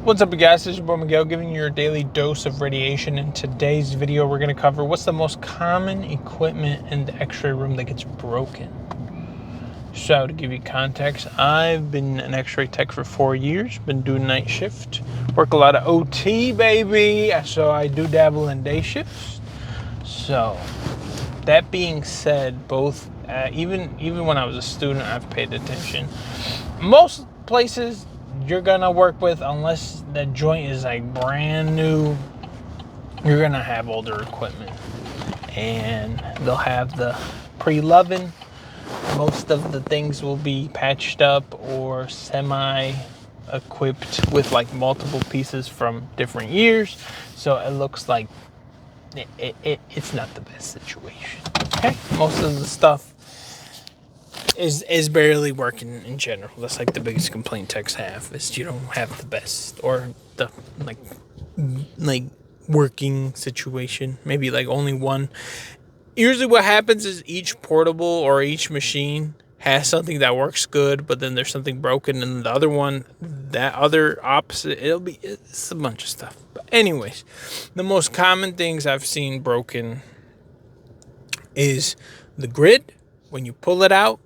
What's up, you guys? This is your boy Miguel giving you your daily dose of radiation. In today's video, we're going to cover what's the most common equipment in the X-ray room that gets broken. So to give you context, I've been an X-ray tech for 4 years, been doing night shift, work a lot of OT, baby. So I do dabble in day shifts. So that being said, both even when I was a student, I've paid attention. Most places you're gonna work with, unless the joint is like brand new, you're gonna have older equipment, and they'll have the pre-loving. Most of the things will be patched up or semi-equipped with like multiple pieces from different years, so it looks like it's not the best situation. Okay, most of the stuff is barely working in general. That's like the biggest complaint techs have, is you don't have the best or the like working situation. Maybe like only one. Usually what happens is each portable or each machine has something that works good, but then there's something broken, and the other one, that other opposite, it's a bunch of stuff. But anyways, the most common things I've seen broken is the grid. When you pull it out,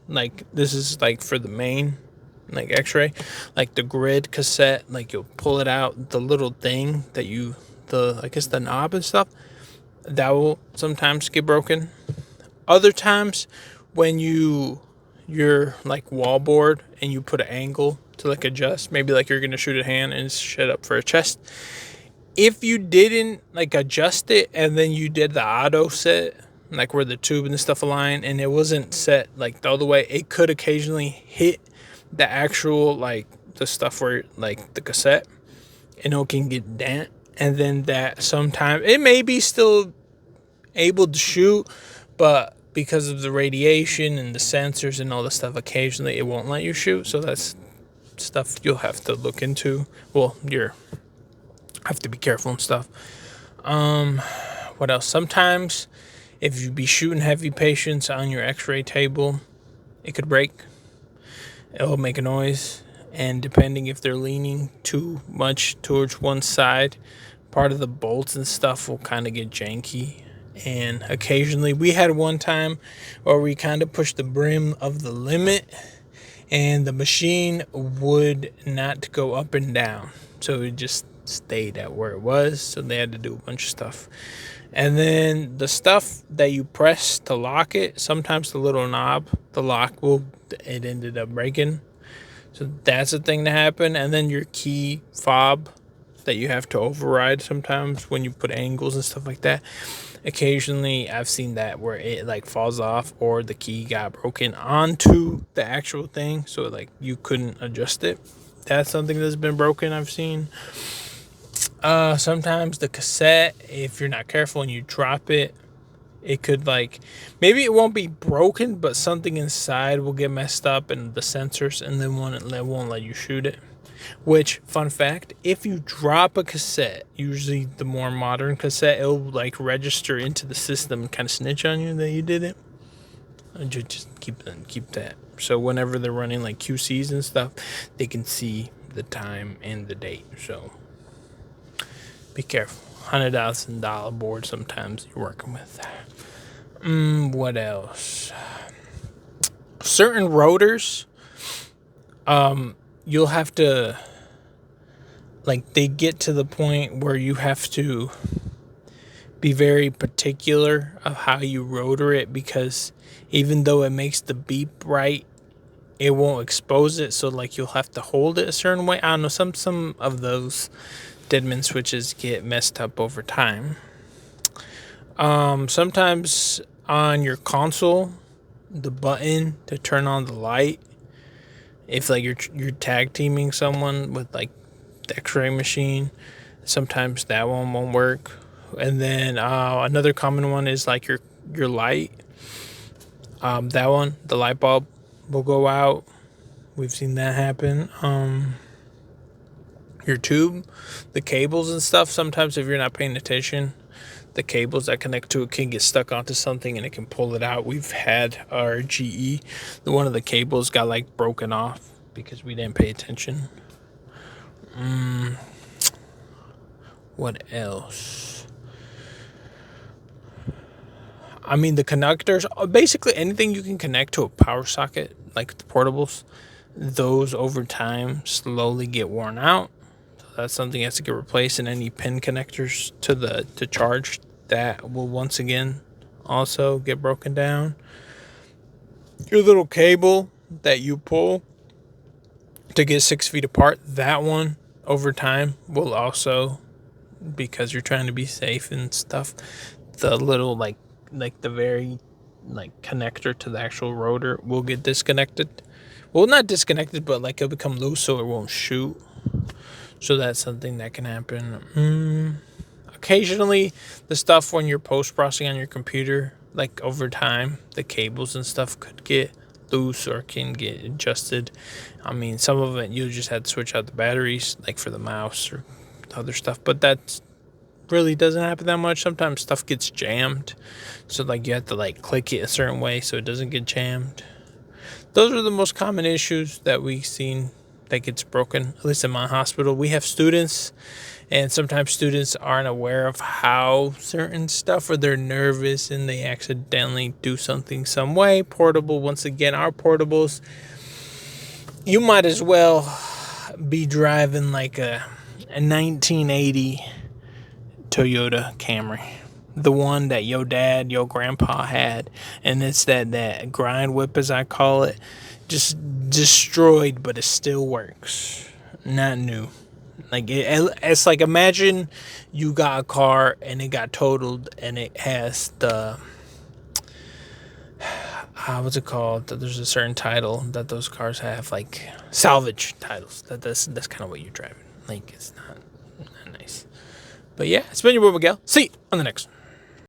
like this is like for the main like X-ray, like the grid cassette, like you'll pull it out, the little thing that I guess the knob and stuff, that will sometimes get broken. Other times when you're like wall board and you put an angle to like adjust, maybe like you're gonna shoot a hand and set up for a chest, if you didn't like adjust it and then you did the auto set, like where the tube and the stuff align, and it wasn't set like the other way, it could occasionally hit the actual like the stuff where like the cassette, and it can get dent, and then that sometimes it may be still able to shoot, but because of the radiation and the sensors and all the stuff, occasionally it won't let you shoot. So that's stuff you'll have to look into. Well, have to be careful and stuff. What else? Sometimes if you be shooting heavy patients on your X-ray table, it could break. It will make a noise, and depending if they're leaning too much towards one side, part of the bolts and stuff will kind of get janky. And occasionally, we had one time where we kind of pushed the brim of the limit, and the machine would not go up and down, so it just stayed at where it was. So they had to do a bunch of stuff. And then the stuff that you press to lock it, sometimes the little knob, the lock it ended up breaking. So that's a thing that happened. And then your key fob that you have to override sometimes when you put angles and stuff like that. Occasionally I've seen that where it like falls off, or the key got broken onto the actual thing, so like you couldn't adjust it. That's something that's been broken, I've seen. Sometimes the cassette, if you're not careful and you drop it, it could like, maybe it won't be broken, but something inside will get messed up, and the sensors, and then won't let you shoot it. Which, fun fact, if you drop a cassette, usually the more modern cassette, it'll like register into the system and kind of snitch on you that you did it. Just keep that. So whenever they're running like QCs and stuff, they can see the time and the date. So be careful. $100,000 board sometimes you're working with. What else? Certain rotors, you'll have to, like, they get to the point where you have to be very particular of how you rotor it, because even though it makes the beep right, it won't expose it. So like you'll have to hold it a certain way. I don't know, some of those Deadman switches get messed up over time. Sometimes on your console, the button to turn on the light, if like you're tag teaming someone with like the X-ray machine, sometimes that one won't work. And then another common one is like your light. That one, the light bulb will go out. We've seen that happen. Your tube, the cables and stuff, sometimes if you're not paying attention, the cables that connect to it can get stuck onto something and it can pull it out. We've had our GE, one of the cables got like broken off because we didn't pay attention. What else? I mean, the connectors, basically anything you can connect to a power socket, like the portables, those over time slowly get worn out. So that's something that has to get replaced, and any pin connectors to charge, that will once again also get broken down. Your little cable that you pull to get 6 feet apart, that one over time will also, because you're trying to be safe and stuff, the little like the very like connector to the actual rotor will get disconnected. Well, not disconnected, but like it'll become loose so it won't shoot. So that's something that can happen. Occasionally, the stuff when you're post-processing on your computer, like over time, the cables and stuff could get loose or can get adjusted. I mean, some of it you just had to switch out the batteries, like for the mouse or other stuff, but that really doesn't happen that much. Sometimes stuff gets jammed, so like you have to like click it a certain way so it doesn't get jammed. Those are the most common issues that we've seen that gets broken. At least in my hospital, we have students, and sometimes students aren't aware of how certain stuff, or they're nervous and they accidentally do something some way. Portable, once again, our portables, you might as well be driving like a 1980 Toyota Camry, the one that your dad, your grandpa had, and it's that grind whip, as I call it, just destroyed, but it still works, not new. Like it's like, imagine you got a car and it got totaled, and it has the what's it called? There's a certain title that those cars have, like salvage titles. That's kind of what you're driving. Like, it's not nice. But yeah, it's been your boy Miguel. See you on the next one.